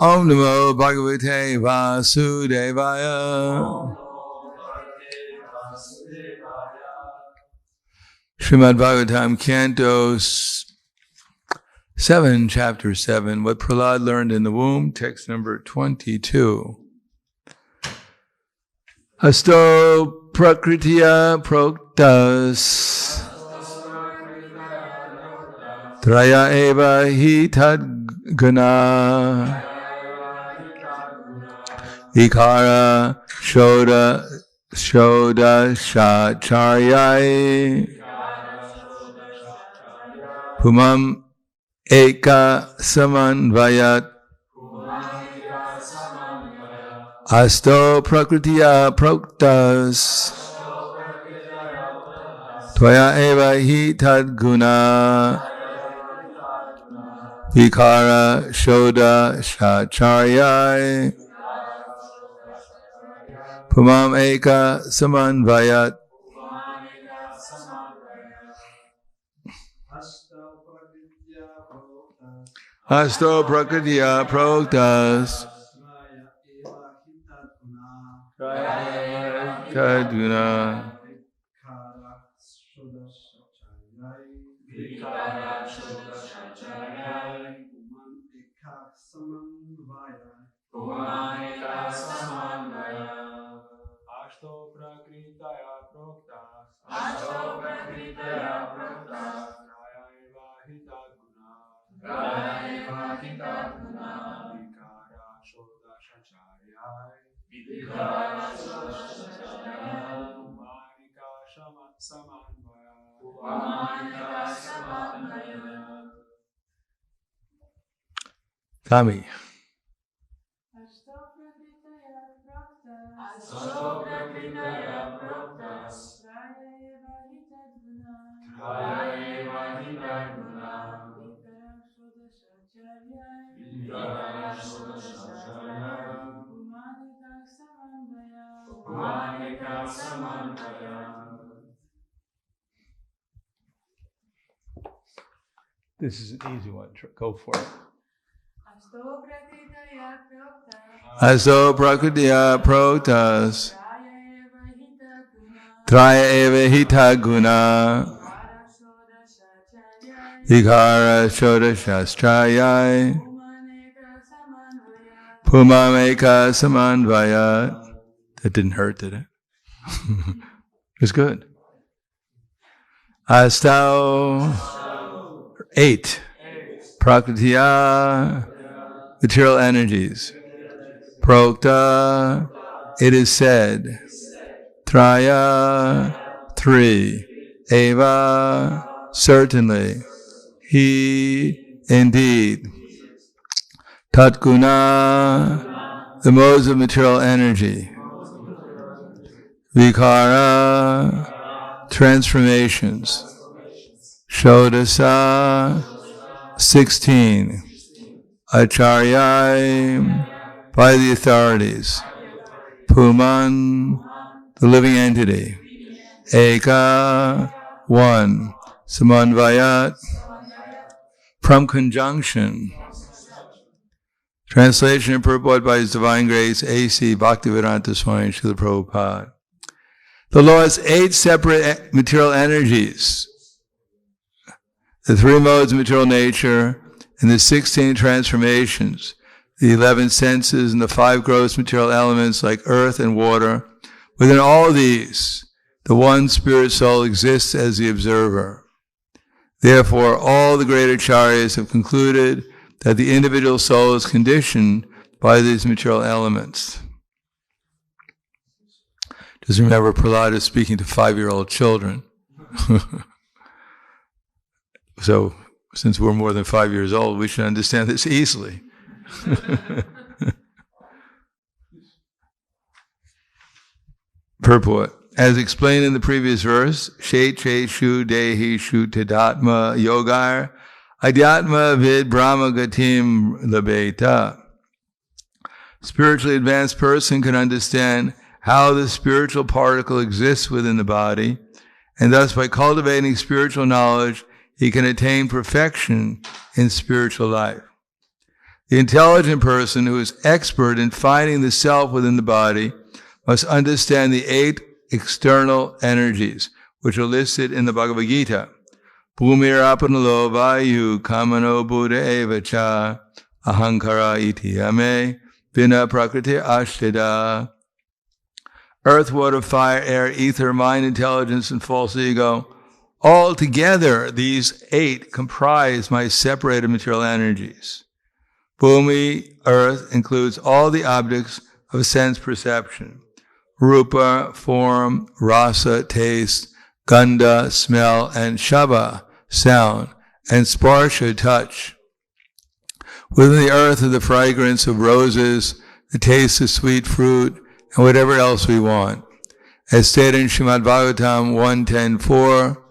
Om Namo Bhagavate Vasudevaya. Srimad Bhagavatam, Canto 7, Chapter 7, What Prahlad Learned in the Womb, text number 22. Asto Prakritya Proktas Traya Eva Hi Tad Guna Vikara Shoda Shacharyai Pumam Eka Samanvayat Asto Prakritya Proktas Tvaya Eva Hi Tad Guna Vikara Shoda Shacharyai Pumam Eka Samanvayat. Asto Prakritya Proktas Kadguna Kami. This is an easy one. Go for it. Asto Prakritya Proktas Traya Eva Hita Guna Vikara Shoda Shastrayai Pumameka Samanvayat. That didn't hurt, did it? It was good. Astau 8. Prakritya, material energies. Prokta, it is said. Traya, 3. Eva, certainly. He, indeed. Tatguna, the modes of material energy. Vikara, transformations. Shodasa, 16. Acharyai, by the authorities. Puman, the living entity. Eka, 1. Samanvayat, from conjunction. Translation and purport by His Divine Grace, A.C. Bhaktivedanta Swami Srila Prabhupada. The Lord's 8 separate material energies, the 3 modes of material nature, and the 16 transformations, the 11 senses and the 5 gross material elements like earth and water. Within all of these, the one spirit soul exists as the observer. Therefore, all the great acharyas have concluded that the individual soul is conditioned by these material elements. Just remember, Prahlad is speaking to 5-year-old children. So, since we're more than 5 years old, we should understand this easily. Purport. As explained in the previous verse, She Che Shu Dehi Shu Tadatma Yogar Adhyatma Vid Brahma Gatim Labeta. Spiritually advanced person can understand how the spiritual particle exists within the body, and thus by cultivating spiritual knowledge, he can attain perfection in spiritual life. The intelligent person who is expert in finding the self within the body must understand the 8 external energies, which are listed in the Bhagavad Gita. Bhumirapannalo vayu kamano buddha evacha ahankara iti ame vina prakriti ashteda. Earth, water, fire, air, ether, mind, intelligence, and false ego. All together, these 8 comprise my separated material energies. Bhumi, earth, includes all the objects of sense perception. Rupa, form, rasa, taste, gandha, smell, and shava, sound, and sparsha, touch. Within the earth are the fragrance of roses, the taste of sweet fruit, and whatever else we want. As stated in Srimad Bhagavatam 1.10.4,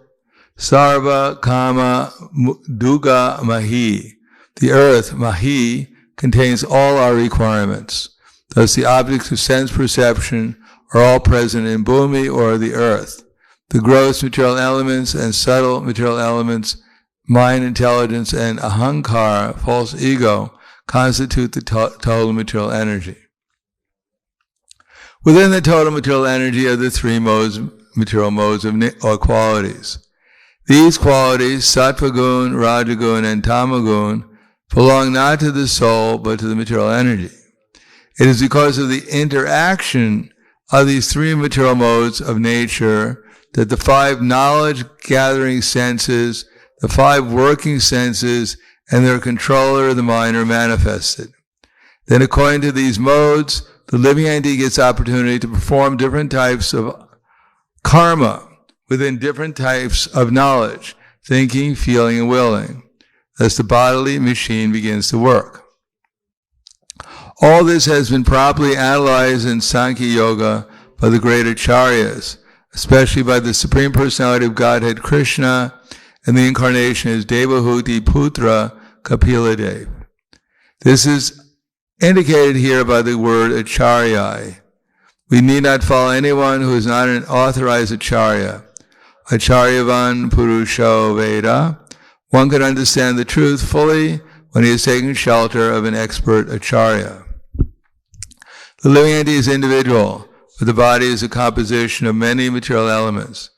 Sarva Kama Duga Mahi. The earth, Mahi, contains all our requirements. Thus the objects of sense perception are all present in Bhumi, or the earth. The gross material elements and subtle material elements, mind, intelligence, and ahankara, false ego, constitute the total material energy. Within the total material energy are the 3 material modes or qualities. These qualities, sattva gun, rajagun, and tamagun, belong not to the soul, but to the material energy. It is because of the interaction of these 3 material modes of nature that the 5 knowledge-gathering senses, the 5 working senses, and their controller, the mind, are manifested. Then, according to these modes, the living entity gets opportunity to perform different types of karma within different types of knowledge, thinking, feeling, and willing. Thus the bodily machine begins to work. All this has been properly analyzed in Sankhya Yoga by the great acharyas, especially by the Supreme Personality of Godhead Krishna and the incarnation as Devahuti Putra Kapila. This is indicated here by the word acharya. We need not follow anyone who is not an authorized acharya. Acharyavan Purusho Veda. One can understand the truth fully when he is taking shelter of an expert acharya. The living entity is individual, but the body is a composition of many material elements.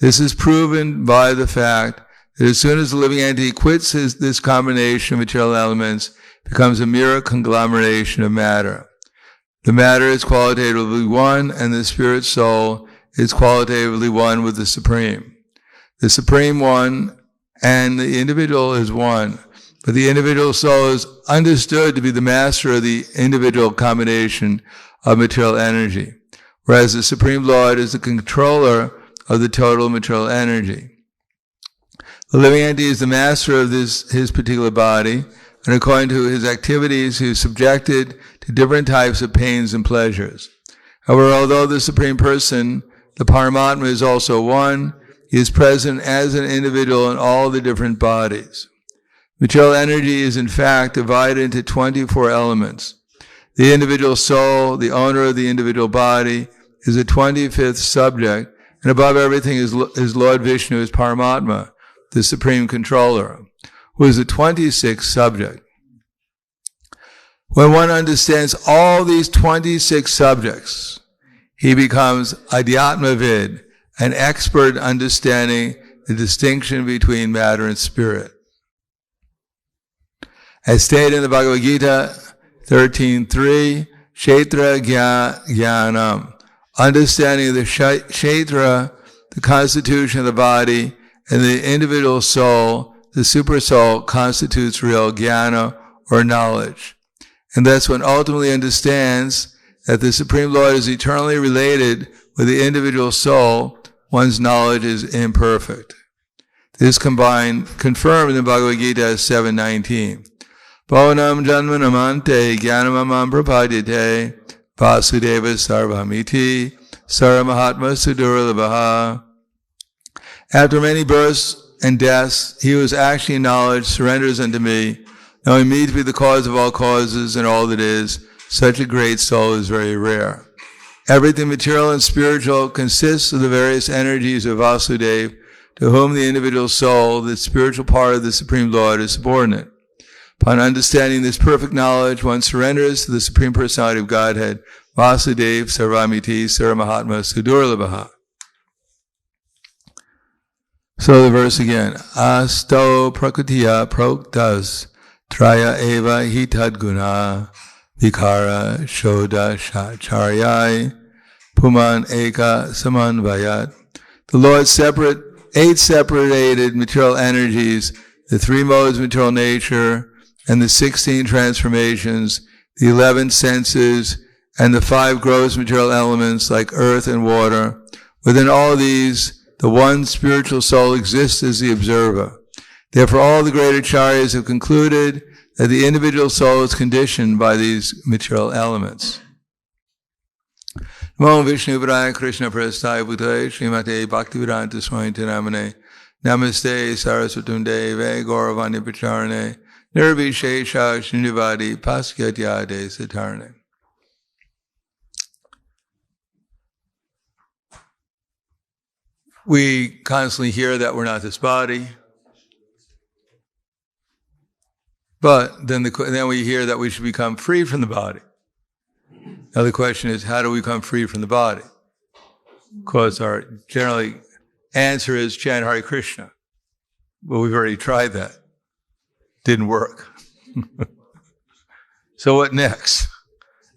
This is proven by the fact that as soon as the living entity quits this combination of material elements, it becomes a mere conglomeration of matter. The matter is qualitatively one, and the spirit soul is qualitatively one with the Supreme. The Supreme One and the individual is one, but the individual soul is understood to be the master of the individual combination of material energy, whereas the Supreme Lord is the controller of the total material energy. The living entity is the master of his particular body, and according to his activities, he is subjected to different types of pains and pleasures. However, although the Supreme Person, the Paramatma, is also one, he is present as an individual in all the different bodies. Material energy is in fact divided into 24 elements. The individual soul, the owner of the individual body, is a 25th subject, and above everything is Lord Vishnu, as Paramatma, the Supreme Controller, who is a 26th subject. When one understands all these 26 subjects, he becomes Adhyatmavid, an expert understanding the distinction between matter and spirit. As stated in the Bhagavad Gita 13.3, Kshetra Jnanam, understanding the Kshetra, the constitution of the body, and the individual soul, the super soul, constitutes real jnana, or knowledge. And thus one ultimately understands that the Supreme Lord is eternally related with the individual soul, one's knowledge is imperfect. This confirmed in the Bhagavad Gita 7.19. Bhavanam janmanamante jnanamamam prapadyate vasudeva sarvamiti saramahatma sudurlabhaha. After many births and deaths, he who is actually in knowledge surrenders unto me, knowing me to be the cause of all causes and all that is. Such a great soul is very rare. Everything material and spiritual consists of the various energies of Vasudeva, to whom the individual soul, the spiritual part of the Supreme Lord, is subordinate. Upon understanding this perfect knowledge, one surrenders to the Supreme Personality of Godhead, Vasudev Sarvamiti Saramahatma Sudurlabha. So the verse again. Asto prakutiya proktas traya eva hitad guna vikara shoda charyai puman eka samanvayat. The Lord's eight separated material energies, the three modes of material nature, and the 16 transformations, the 11 senses, and the 5 gross material elements like earth and water. Within all these, the one spiritual soul exists as the observer. Therefore, all the great acharyas have concluded that the individual soul is conditioned by these material elements. Namo Vishnu Padaya Krishna Prasthaya Bhutale Srimate Bhaktivedanta Swami Namane Namaste Saraswatam Deve Gauravani Pacharane Nirvishesha Srinivadi Paskyatyade Satarane. We constantly hear that we're not this body, but then we hear that we should become free from the body. Now the question is, how do we become free from the body? Of course, our generally answer is chant Hare Krishna. Well, we've already tried that. Didn't work. So what next?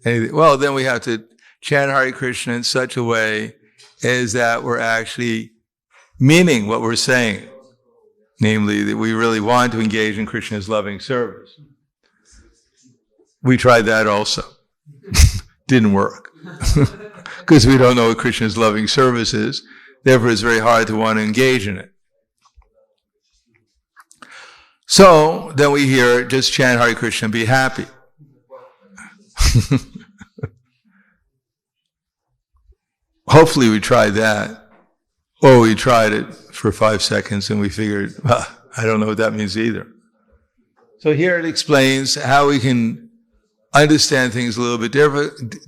Well, then we have to chant Hare Krishna in such a way as that we're actually meaning what we're saying. Namely, that we really want to engage in Krishna's loving service. We tried that also. Didn't work. Because we don't know what Krishna's loving service is. Therefore, it's very hard to want to engage in it. So, then we hear, just chant Hare Krishna and be happy. Hopefully we tried that. Or we tried it for 5 seconds and we figured, I don't know what that means either. So here it explains how we can understand things a little bit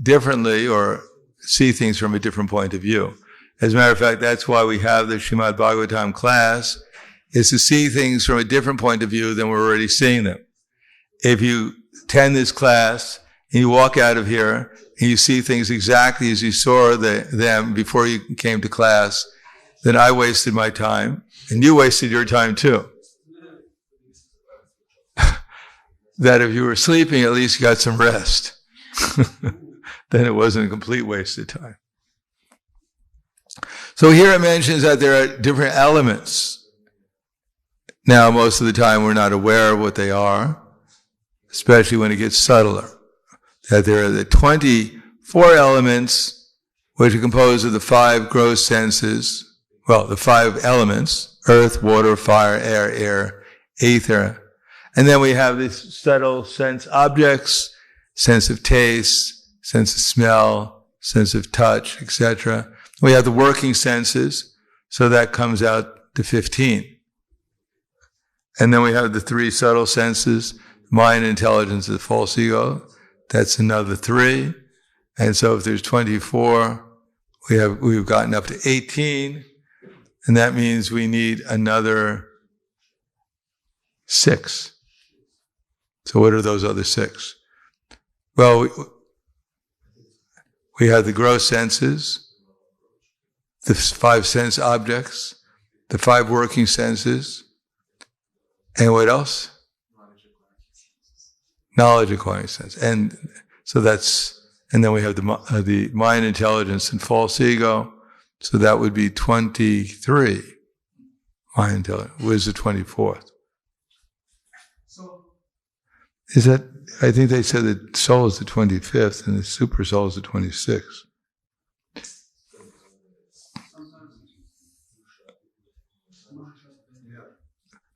differently or see things from a different point of view. As a matter of fact, that's why we have the Srimad Bhagavatam class, is to see things from a different point of view than we're already seeing them. If you attend this class and you walk out of here and you see things exactly as you saw them before you came to class, then I wasted my time and you wasted your time too. That if you were sleeping, at least you got some rest. Then it wasn't a complete waste of time. So here it mentions that there are different elements. Now, most of the time we're not aware of what they are, especially when it gets subtler. That there are the 24 elements which are composed of the 5 gross senses, well, the 5 elements, earth, water, fire, air, ether. And then we have these subtle sense objects, sense of taste, sense of smell, sense of touch, etc. We have the working senses, so that comes out to 15. And then we have the 3 subtle senses, mind, intelligence, and the false ego. That's another 3. And so if there's 24, we've gotten up to 18. And that means we need another 6. So what are those other 6? Well, we have the gross senses, the 5 sense objects, the 5 working senses, and what else? Knowledge acquiring sense. And so and then we have the mind, intelligence, and false ego. So that would be 23. Mind intelligence. Where's the 24th? Is that, I think they said that soul is the 25th and the super soul is the 26th.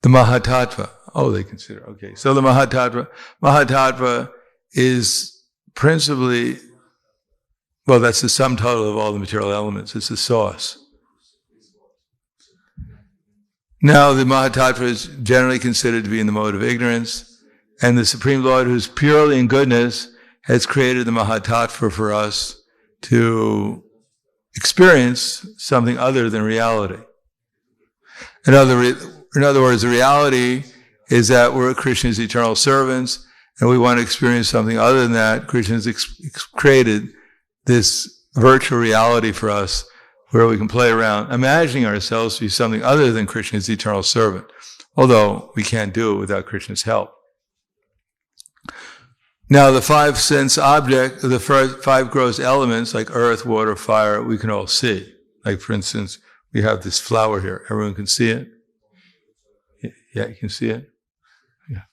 The Mahatattva. Oh, they consider, okay. So the Mahatattva is principally, well, that's the sum total of all the material elements. It's the source. Now, the Mahatattva is generally considered to be in the mode of ignorance, and the Supreme Lord, who's purely in goodness, has created the Mahatattva for us to experience something other than reality. In other words, the reality is that we're Krishna's eternal servants, and we want to experience something other than that. Krishna's created this virtual reality for us where we can play around, imagining ourselves to be something other than Krishna's eternal servant, although we can't do it without Krishna's help. Now, the five sense object, the five gross elements like earth, water, fire, we can all see. Like, for instance, we have this flower here. Everyone can see it? Yeah, you can see it? Yeah.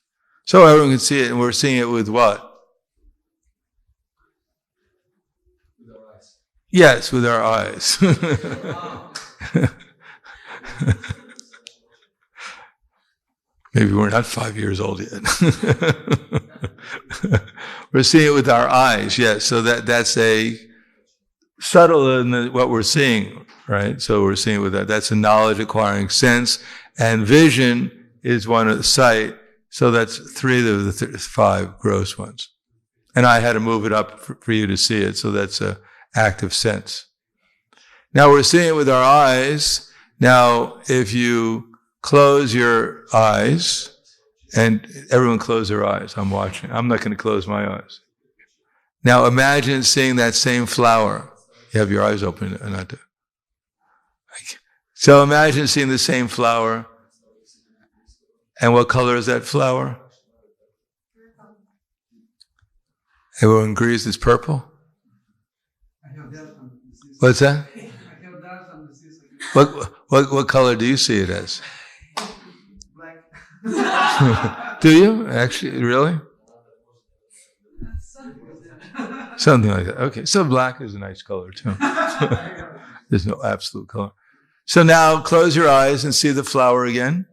So everyone can see it, and we're seeing it with what? With our eyes. Yes, with our eyes. Maybe we're not 5 years old yet. We're seeing it with our eyes, yes. So that's a subtle in what we're seeing, right? So we're seeing it with that. That's a knowledge acquiring sense. And vision is one of the sight. So that's three of the five gross ones. And I had to move it up for you to see it. So that's an active sense. Now we're seeing it with our eyes. Now, if you close your eyes, and everyone close their eyes. I'm watching. I'm not going to close my eyes. Now imagine seeing that same flower. You have your eyes open. So imagine seeing the same flower. And what color is that flower? Everyone agrees it's purple? What's that? What color do you see it as? Do you? Actually, really? Something like that. Okay, so black is a nice color too. There's no absolute color. So now close your eyes and see the flower again.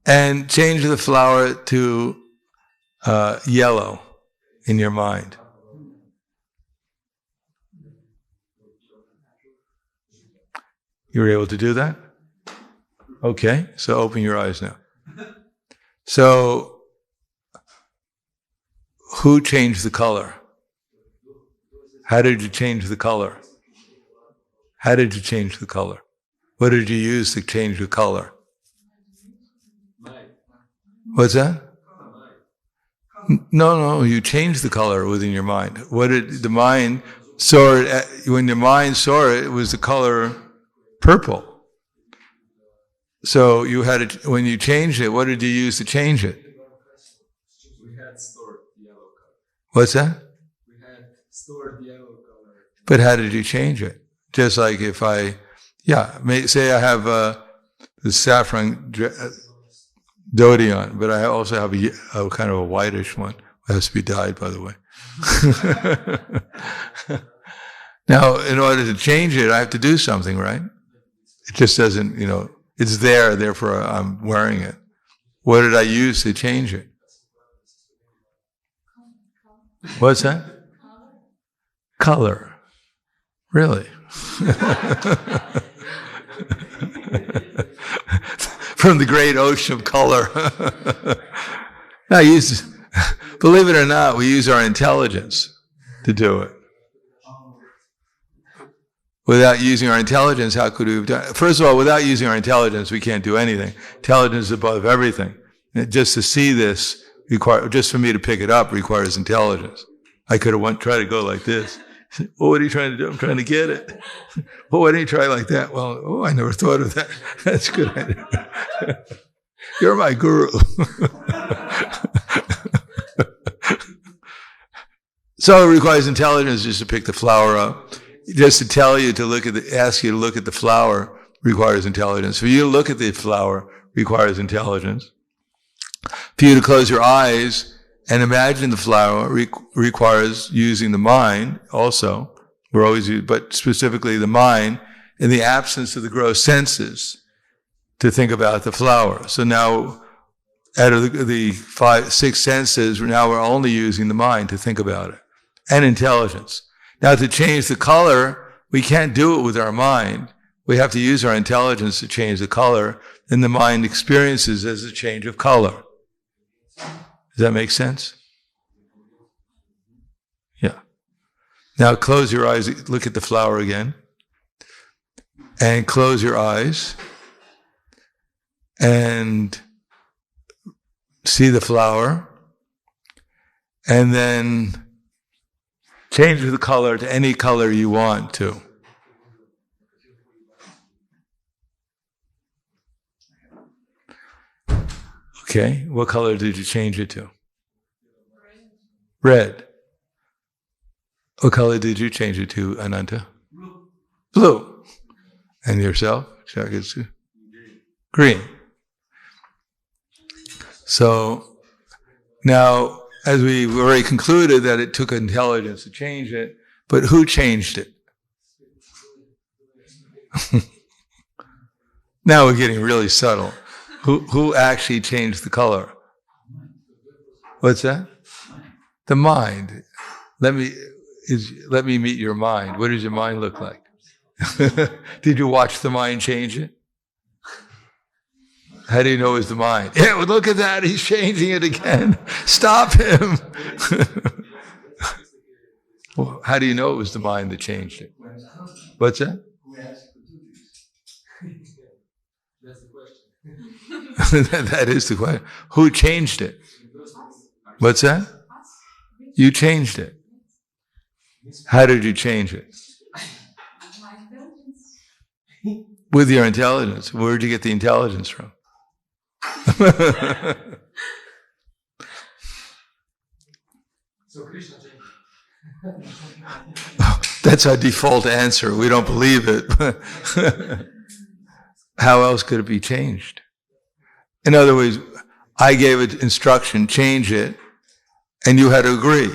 And change the flower to yellow in your mind. You were able to do that? Okay, so open your eyes now. So, who changed the color? How did you change the color? How did you change the color? What did you use to change the color? What's that? No, you changed the color within your mind. What did the mind saw it, when your mind saw it, it was the color purple. So you had it, when you changed it, what did you use to change it? We had stored yellow color. What's that? We had stored yellow color. But how did you change it? Just like if say I have the saffron dhoti on, but I also have a kind of a whitish one. It has to be dyed, by the way. Now, in order to change it, I have to do something, right? It just doesn't, it's there, therefore I'm wearing it. What did I use to change it? What's that? Color. Really? From the great ocean of color. Believe it or not, we use our intelligence to do it. Without using our intelligence, how could we have done it? First of all, without using our intelligence, we can't do anything. Intelligence is above everything. And just to see this, just for me to pick it up, requires intelligence. I could have tried to go like this. Well, what are you trying to do? I'm trying to get it. Well, why don't you try like that? Well, I never thought of that. That's a good idea. You're my guru. So it requires intelligence just to pick the flower up. Just to tell you to ask you to look at the flower requires intelligence. For you to look at the flower requires intelligence. For you to close your eyes and imagine the flower requires using the mind also. But specifically the mind in the absence of the gross senses to think about the flower. So now, out of the 6 senses, now we're only using the mind to think about it. And intelligence. Now, to change the color, we can't do it with our mind. We have to use our intelligence to change the color, and the mind experiences as a change of color. Does that make sense? Yeah. Now, close your eyes, look at the flower again, and close your eyes, and see the flower, and then change the color to any color you want to. Okay, what color did you change it to? Red. What color did you change it to, Ananta? Blue. And yourself? Green. So now, as we've already concluded that it took intelligence to change it, but who changed it? Now we're getting really subtle. Who actually changed the color? What's that? The mind. Let me meet your mind. What does your mind look like? Did you watch the mind change it? How do you know it was the mind? Yeah, well, look at that. He's changing it again. Stop him. Well, how do you know it was the mind that changed it? What's that? That's the question. That is the question. Who changed it? What's that? You changed it. How did you change it? With your intelligence. Where did you get the intelligence from? So Krishna changed. That's our default answer. We don't believe it. How else could it be changed? In other words, I gave it instruction, change it, and you had to agree.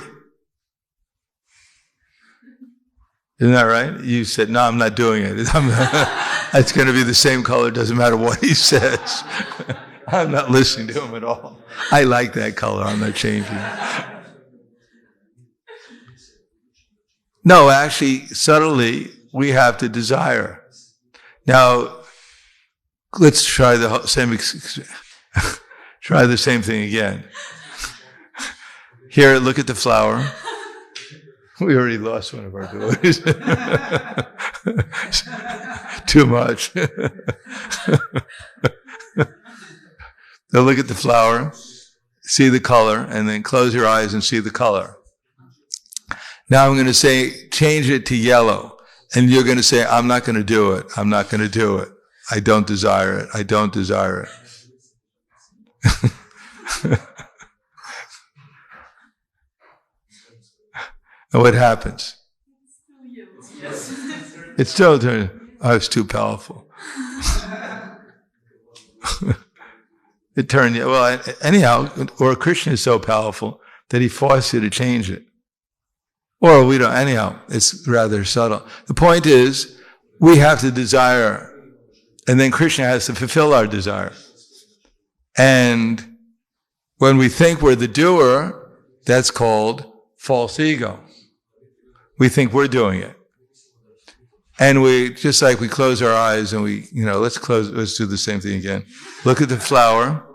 Isn't that right? You said, no, I'm not doing it. It's going to be the same color, doesn't matter what he says. I'm not listening to him at all. I like that color, I'm not changing it. No, actually, subtly, we have to desire. Now, let's try the same thing again. Here, look at the flower. We already lost one of our devotees. Too much. Now look at the flower, see the color, and then close your eyes and see the color. Now I'm going to say, change it to yellow. And you're going to say, I'm not going to do it. I'm not going to do it. I don't desire it. I don't desire it. And what happens? It's still turning. Oh, it's too powerful. It turned. Well, anyhow, or Krishna is so powerful that he forced you to change it. Or we don't. Anyhow, it's rather subtle. The point is, we have to desire, and then Krishna has to fulfill our desire. And when we think we're the doer, that's called false ego. We think we're doing it. And we, just like we close our eyes and we, let's do the same thing again. Look at the flower.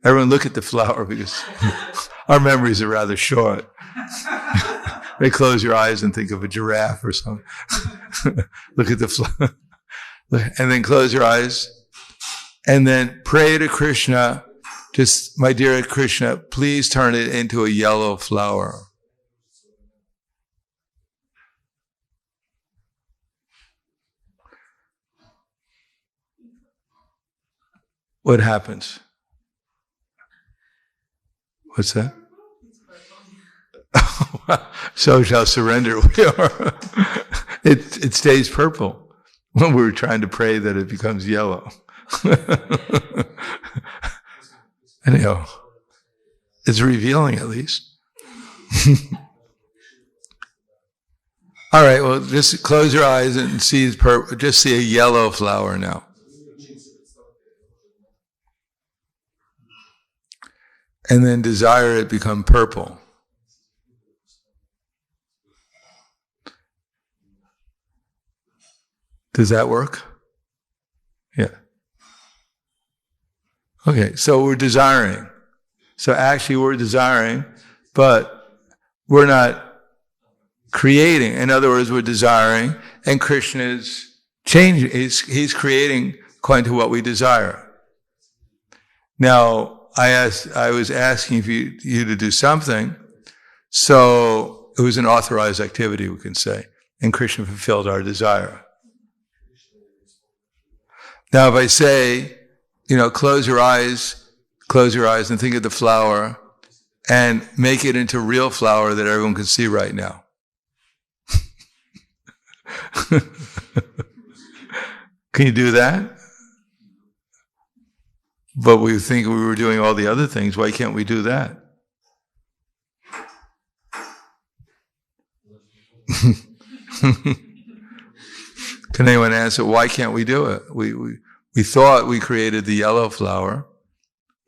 Everyone look at the flower because our memories are rather short. They close your eyes and think of a giraffe or something. Look at the flower. And then close your eyes. And then pray to Krishna. Just, my dear Krishna, please turn it into a yellow flower. What happens? What's that? So shall surrender we are. It stays purple when we're trying to pray that it becomes yellow. Anyhow, it's revealing at least. All right, well, just close your eyes and see purple. Just see a yellow flower now. And then desire it become purple. Does that work? Yeah. Okay, so we're desiring. So actually we're desiring, but we're not creating. In other words, we're desiring, and Krishna is changing. He's creating according to what we desire. Now, I was asking you to do something, so it was an authorized activity, we can say, and Krishna fulfilled our desire. Now, if I say, close your eyes and think of the flower and make it into real flower that everyone can see right now. Can you do that? But we think we were doing all the other things. Why can't we do that? Can anyone answer, why can't we do it? We thought we created the yellow flower.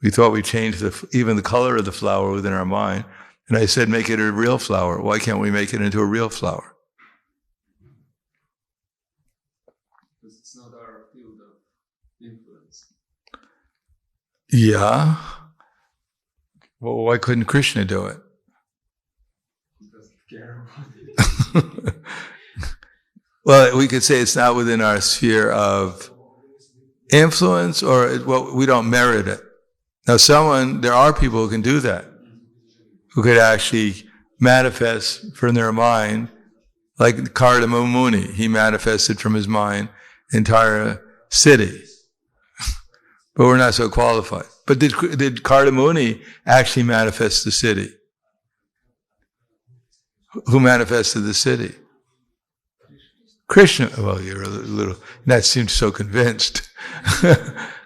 We thought we changed even the color of the flower within our mind. And I said, make it a real flower. Why can't we make it into a real flower? Because it's not our field of influence. Yeah. Well, why couldn't Krishna do it? He doesn't care about it. Well, we could say it's not within our sphere of influence, or we don't merit it. Now, there are people who can do that, who could actually manifest from their mind, like Kardama Muni. He manifested from his mind entire city. But we're not so qualified. But did Kardama Muni actually manifest the city? Who manifested the city? Krishna. Well, you're a little, that seems so convinced.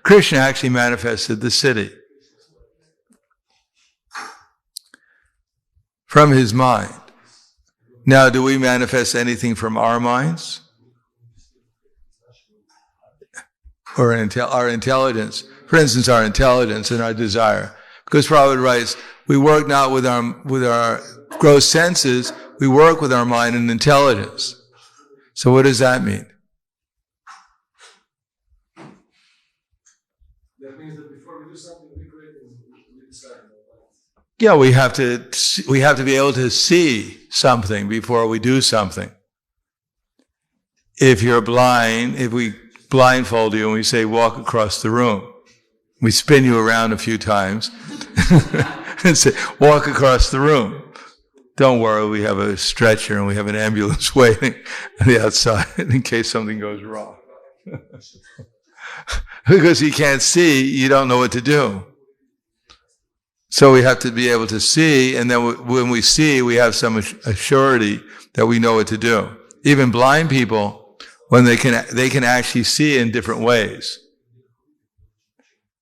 Krishna actually manifested the city from his mind. Now, do we manifest anything from our minds? Or our intelligence? For instance, our intelligence and our desire. Because Prabhupada writes, we work not with our gross senses, we work with our mind and intelligence. So what does that mean? That means that before we do something, we create and we decide. Yeah, we have to be able to see something before we do something. If you're blind, if we blindfold you and we say, walk across the room, we spin you around a few times and say, walk across the room. Don't worry, we have a stretcher and we have an ambulance waiting on the outside in case something goes wrong. Because you can't see, you don't know what to do. So we have to be able to see, and then when we see, we have some assurity that we know what to do. Even blind people, when they can actually see in different ways.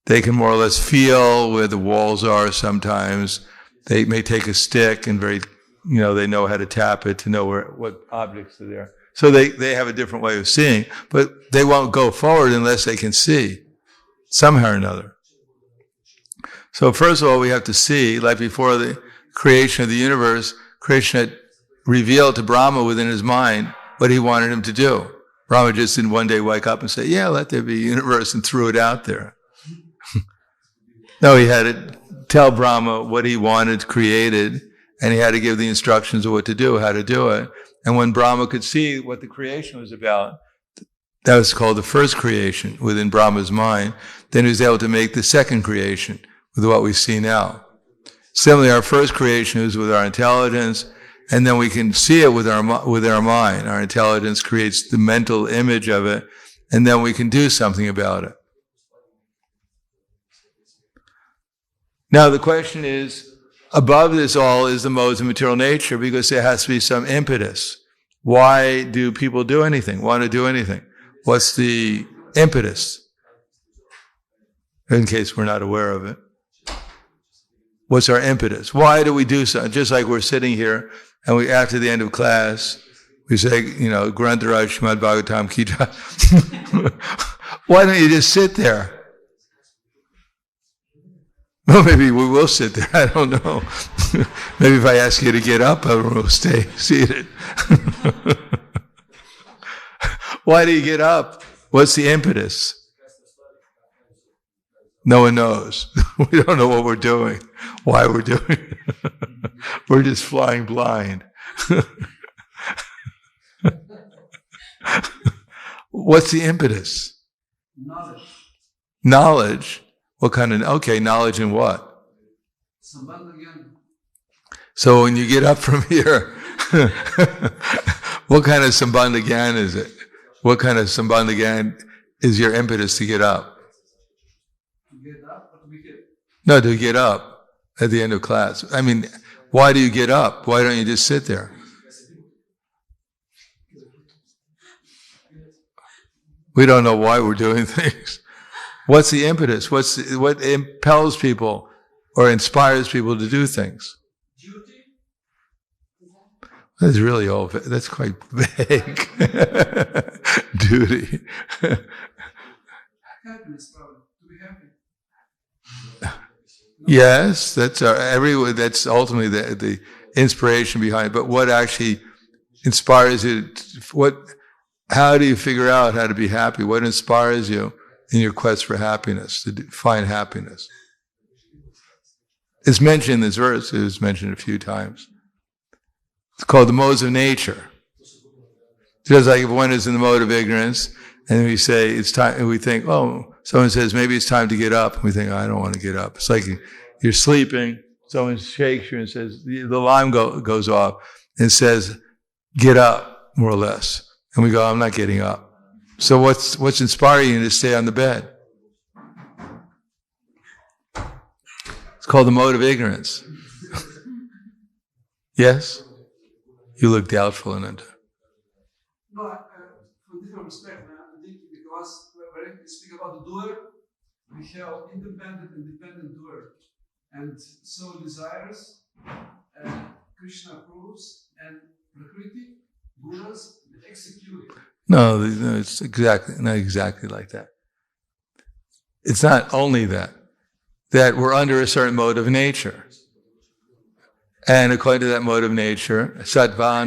They can more or less feel where the walls are sometimes. They may take a stick and they know how to tap it to know what objects are there. So they have a different way of seeing, but they won't go forward unless they can see somehow or another. So first of all, we have to see, like before the creation of the universe, Krishna revealed to Brahma within his mind what he wanted him to do. Brahma just didn't one day wake up and say, yeah, let there be a universe, and threw it out there. No, he had to tell Brahma what he wanted created, and he had to give the instructions of what to do, how to do it. And when Brahma could see what the creation was about, that was called the first creation within Brahma's mind, then he was able to make the second creation with what we see now. Similarly, our first creation is with our intelligence, and then we can see it with our mind. Our intelligence creates the mental image of it, and then we can do something about it. Now the question is, above this all is the modes of material nature, because there has to be some impetus. Why do people do anything, want to do anything? What's the impetus? In case we're not aware of it. What's our impetus? Why do we do so? Just like we're sitting here, and after the end of class, we say, Grantaraj Srimad Bhagavatam Ki Jai. Why don't you just sit there? Well, maybe we will sit there. I don't know. Maybe if I ask you to get up, I will stay seated. Why do you get up? What's the impetus? No one knows. We don't know what we're doing, why we're doing it. We're just flying blind. What's the impetus? Knowledge. Knowledge. What kind of, okay, knowledge in what? So when you get up from here, what kind of sambandha gyan is it? What kind of sambandha gyan is your impetus to get up? To get up or to be here? No, to get up at the end of class. I mean, why do you get up? Why don't you just sit there? We don't know why we're doing things. What's the impetus? What impels people or inspires people to do things? Duty? That's really old. That's quite vague. Duty. Happiness, probably. To be happy. Yes, that's that's ultimately the inspiration behind it. But what actually inspires you? How do you figure out how to be happy? What inspires you in your quest for happiness, to find happiness? It's mentioned in this verse. It was mentioned a few times. It's called the modes of nature. Just like if one is in the mode of ignorance, and we say it's time, and we think, oh, someone says maybe it's time to get up, and we think, oh, I don't want to get up. It's like you're sleeping, someone shakes you and says, the alarm goes off and says, get up, more or less. And we go, I'm not getting up. So what's inspiring you to stay on the bed? It's called the mode of ignorance. Yes? You look doubtful, Ananta. No, from different perspective, I think because when we speak about the doer, we have independent and dependent doer. And so desires, Krishna approves, and Prakriti, gunas, execute it. No, it's not exactly like that. It's not only that we're under a certain mode of nature. And according to that mode of nature, sattva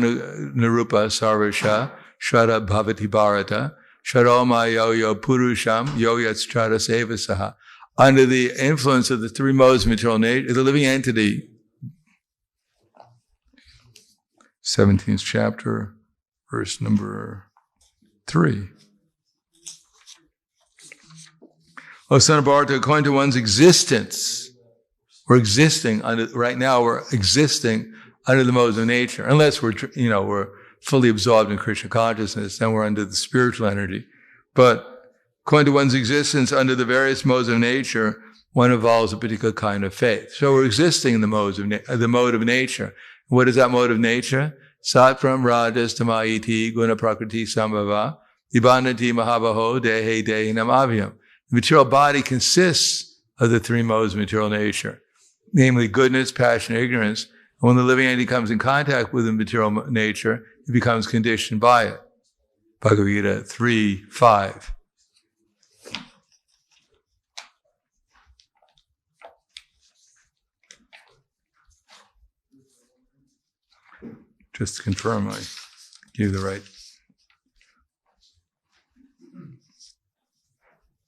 narupa sarvasha, shraddha bhavati bharata, shradoma yo purusham, yo yatstrata sevasaha. Under the influence of the three modes of material nature, the living entity, 17th chapter, verse number 3. O son of Bharata, according to one's existence, we're existing right now. We're existing under the modes of nature, unless we're fully absorbed in Krishna consciousness. Then we're under the spiritual energy. But according to one's existence under the various modes of nature, one evolves a particular kind of faith. So we're existing in the mode of nature. What is that mode of nature? Sattvam rajas tamayiti guna prakriti sambhava ibanati mahabaho dehe dehinam avhyam. The material body consists of the three modes of material nature, namely goodness, passion, ignorance. And when the living entity comes in contact with the material nature, it becomes conditioned by it. Bhagavad Gita 3:5. Just to confirm I gave the right.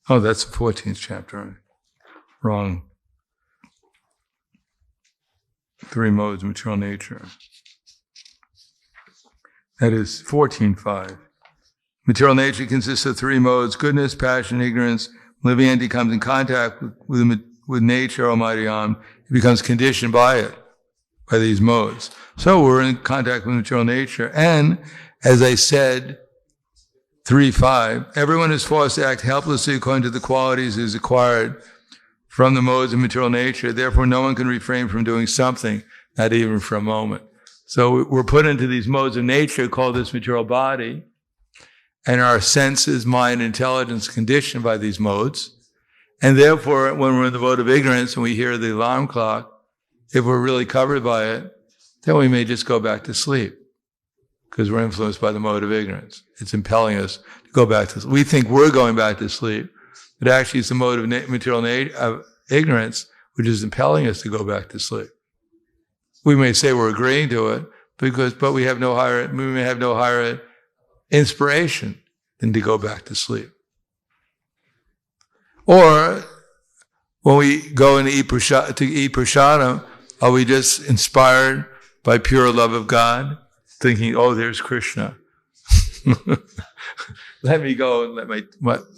Oh, that's the 14th chapter. Wrong. Three modes of material nature. That is 14.5. Material nature consists of three modes: goodness, passion, ignorance. Living entity comes in contact with nature, Almighty Om. It becomes conditioned by it, by these modes. So we're in contact with material nature. And, as I said, 3.5, everyone is forced to act helplessly according to the qualities it is acquired from the modes of material nature. Therefore, no one can refrain from doing something, not even for a moment. So we're put into these modes of nature called this material body, and our senses, mind, intelligence conditioned by these modes. And therefore, when we're in the mode of ignorance and we hear the alarm clock, if we're really covered by it, then we may just go back to sleep because we're influenced by the mode of ignorance. It's impelling us to go back to sleep. We think we're going back to sleep, but actually it's the mode of material of ignorance which is impelling us to go back to sleep. We may say we're agreeing to it, but we may have no higher inspiration than to go back to sleep. Or when we go and eat prasadam, are we just inspired by pure love of God, thinking, oh, there's Krishna. Let me go and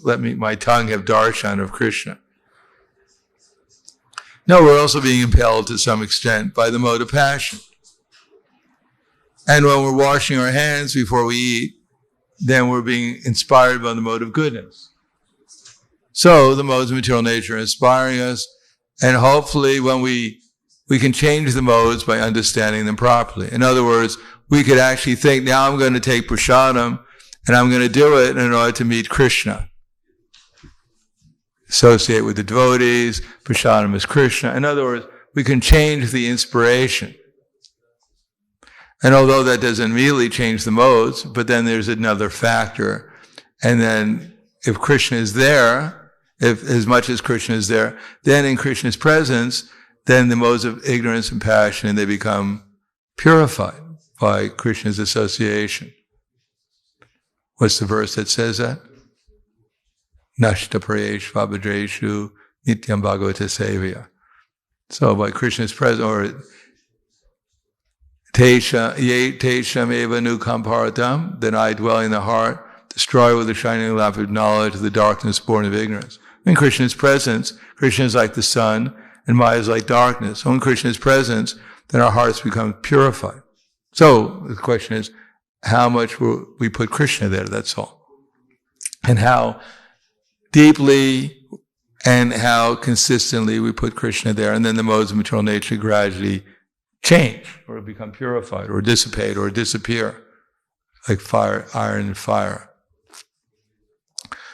let my tongue have darshan of Krishna. No, we're also being impelled to some extent by the mode of passion. And when we're washing our hands before we eat, then we're being inspired by the mode of goodness. So the modes of material nature are inspiring us, and hopefully when we can change the modes by understanding them properly. In other words, we could actually think, now I'm going to take prasadam, and I'm going to do it in order to meet Krishna. Associate with the devotees, prasadam is Krishna. In other words, we can change the inspiration. And although that doesn't immediately change the modes, but then there's another factor. And then if Krishna is there, if as much as Krishna is there, then in Krishna's presence, then the modes of ignorance and passion, they become purified by Krishna's association. What's the verse that says that? Nashta prayesh vabhadreshu nityam bhagavata sevya. So by Krishna's presence, or Tesham eva nukam paratam, then I dwell in the heart, destroy with the shining lamp of knowledge the darkness born of ignorance. In Krishna's presence, Krishna is like the sun, and Maya is like darkness. So in Krishna's presence, then our hearts become purified. So the question is, how much will we put Krishna there? That's all. And how deeply and how consistently we put Krishna there, and then the modes of material nature gradually change, or become purified, or dissipate, or disappear, like fire, iron and fire.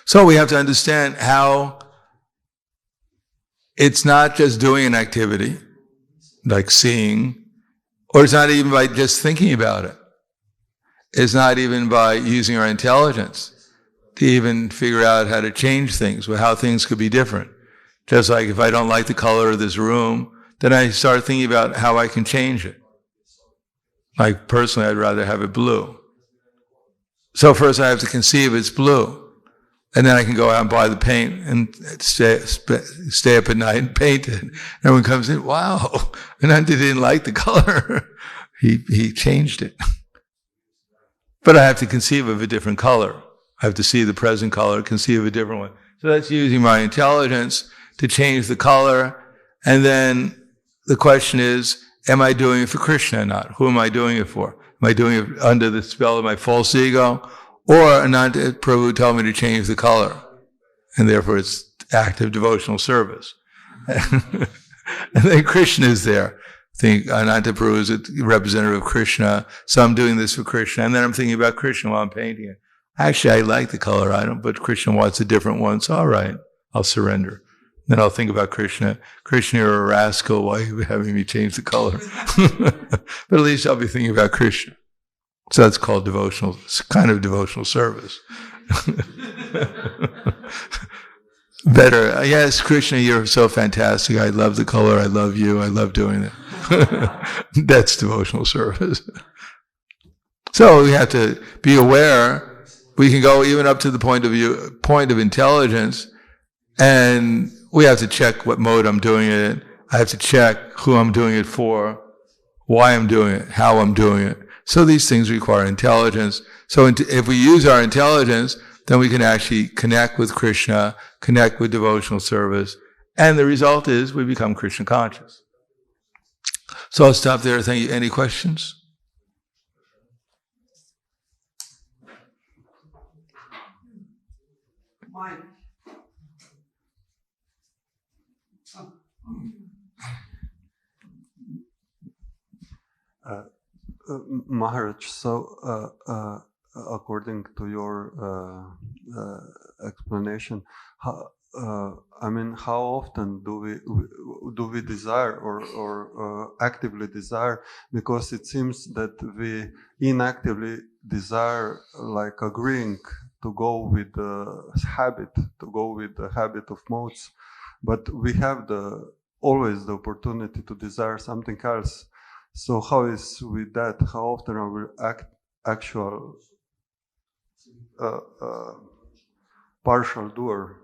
So we have to understand how it's not just doing an activity, like seeing, or it's not even by just thinking about it. It's not even by using our intelligence to even figure out how to change things, or how things could be different. Just like if I don't like the color of this room, then I start thinking about how I can change it. Like personally, I'd rather have it blue. So first I have to conceive it's blue. And then I can go out and buy the paint and stay up at night and paint it. Everyone comes in, wow, Ananta didn't like the color. He changed it. But I have to conceive of a different color. I have to see the present color, conceive of a different one. So that's using my intelligence to change the color. And then the question is, am I doing it for Krishna or not? Who am I doing it for? Am I doing it under the spell of my false ego? Or Ananta Prabhu told me to change the color, and therefore it's active devotional service. And then Krishna is there. I think Ananta Prabhu is a representative of Krishna, so I'm doing this for Krishna, and then I'm thinking about Krishna while I'm painting it. Actually, I like the color item, but Krishna wants a different one, so all right, I'll surrender. Then I'll think about Krishna. Krishna, you're a rascal, why are you having me change the color? But at least I'll be thinking about Krishna. So that's called devotional, kind of devotional service. Better, yes, Krishna, you're so fantastic. I love the color. I love you. I love doing it. That's devotional service. So we have to be aware. We can go even up to the point of intelligence, and we have to check what mode I'm doing it in. I have to check who I'm doing it for, why I'm doing it, how I'm doing it. So these things require intelligence. So if we use our intelligence, then we can actually connect with Krishna, connect with devotional service, and the result is we become Krishna conscious. So I'll stop there. Thank you. Any questions? Mike. Maharaj, so according to your explanation, how often do we desire or actively desire? Because it seems that we inactively desire, like agreeing to go with the habit, of modes, but we have always the opportunity to desire something else. So how is with that? How often are we actual partial doer?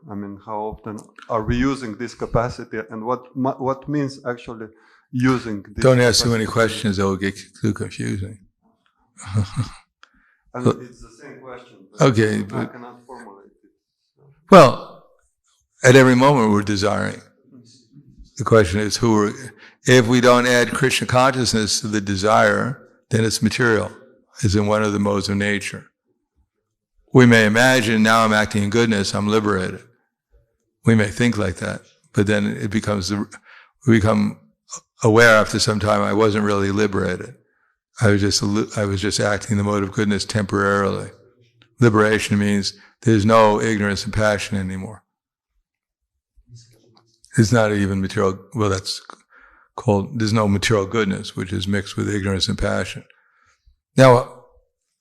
How often are we using this capacity, and what means actually using this? Don't ask too many questions; it will get too confusing. It's the same question. Okay, I cannot formulate it. Well, at every moment we're desiring. The question is if we don't add Krishna consciousness to the desire, then it's material. It's in one of the modes of nature. We may imagine, now I'm acting in goodness, I'm liberated. We may think like that, but then we become aware after some time I wasn't really liberated. I was just acting in the mode of goodness temporarily. Liberation means there's no ignorance and passion anymore. It's not even material, well, that's called, there's no material goodness, which is mixed with ignorance and passion. Now,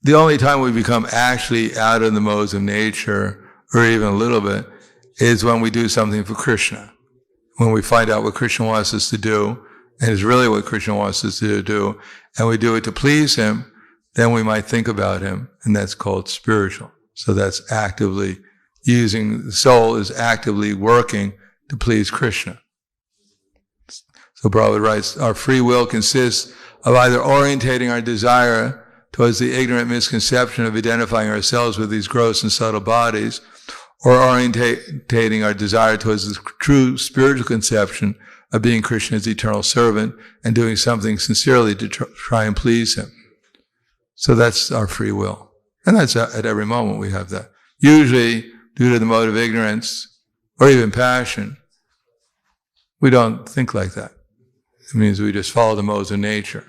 the only time we become actually out of the modes of nature, or even a little bit, is when we do something for Krishna. When we find out what Krishna wants us to do, and it's really what Krishna wants us to do, and we do it to please him, then we might think about him, and that's called spiritual. So that's actively the soul is actively working to please Krishna. So Prabhupada writes, our free will consists of either orientating our desire towards the ignorant misconception of identifying ourselves with these gross and subtle bodies, or orientating our desire towards the true spiritual conception of being Krishna's eternal servant and doing something sincerely to try and please him. So that's our free will. And that's at every moment we have that. Usually, due to the mode of ignorance, or even passion, we don't think like that. It means we just follow the modes of nature.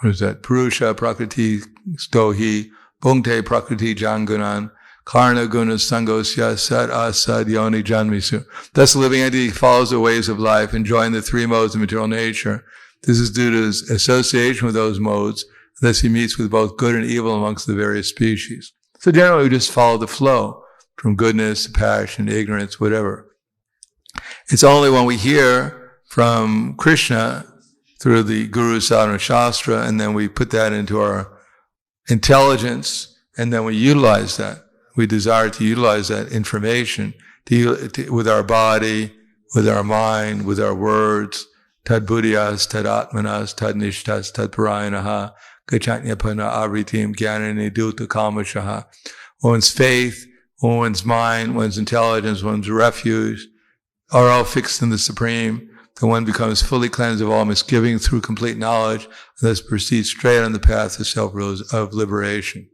What is that? Purusha prakriti stohi, bhungte prakriti jangunan, karna guna sangosya sad asad yoni janmisu. Thus the living entity follows the ways of life, enjoying the three modes of material nature. This is due to his association with those modes. Thus he meets with both good and evil amongst the various species. So generally we just follow the flow from goodness to passion, ignorance, whatever. It's only when we hear from Krishna through the Guru Sadhana Shastra, and then we put that into our intelligence, and then we utilize that. We desire to utilize that information with our body, with our mind, with our words. Tad buddhiyas, tad atmanas, tad nishtas, tad parayanaha, gachanyapana avritim gyanani duta kamashaha. One's faith, one's mind, one's intelligence, one's refuge are all fixed in the Supreme. Then one becomes fully cleansed of all misgiving through complete knowledge, and thus proceeds straight on the path of liberation.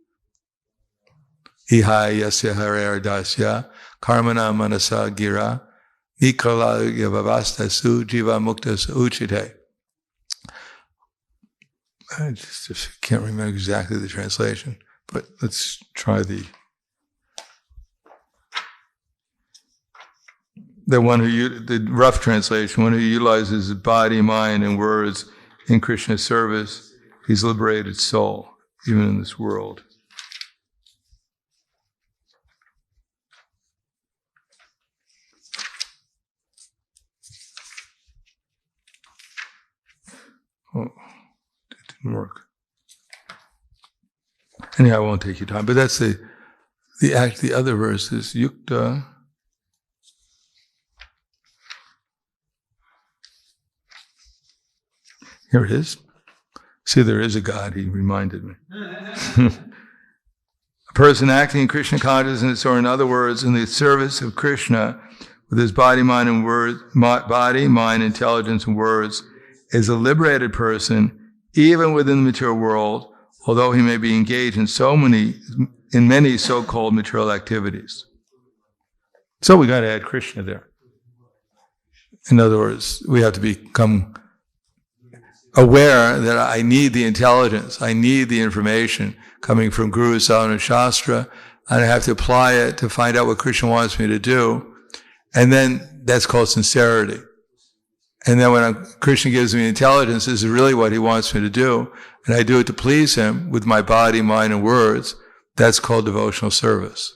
Iha yasya hare ardasya, karmana manasa gira, nikala yavavastasu jiva muktas uchite. I just can't remember exactly the translation, but let's try the rough translation. One who utilizes his body, mind, and words in Krishna's service, he's liberated soul, even in this world. Oh, it didn't work. Anyhow, I won't take your time, but that's the other verse is yukta. Here it is. See, there is a God, he reminded me. A person acting in Krishna consciousness, or in other words, in the service of Krishna, with his body, mind, and words, body, mind, intelligence, and words, is a liberated person, even within the material world, although he may be engaged in many so-called material activities. So we got to add Krishna there. In other words, we have to become aware that I need the intelligence, I need the information coming from Guru Sadhana Shastra, and I have to apply it to find out what Krishna wants me to do. And then that's called sincerity. And then when Krishna gives me intelligence, this is really what he wants me to do, and I do it to please him with my body, mind, and words, that's called devotional service.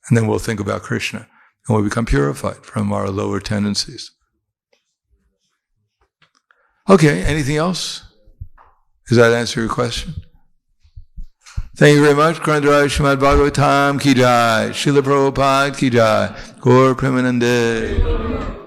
And then we'll think about Krishna, and we'll become purified from our lower tendencies. Okay, anything else? Does that answer your question? Thank you very much. Grandhara Srimad Bhagavatam ki jai. Srila Prabhupada ki jai. Gaur Premanande.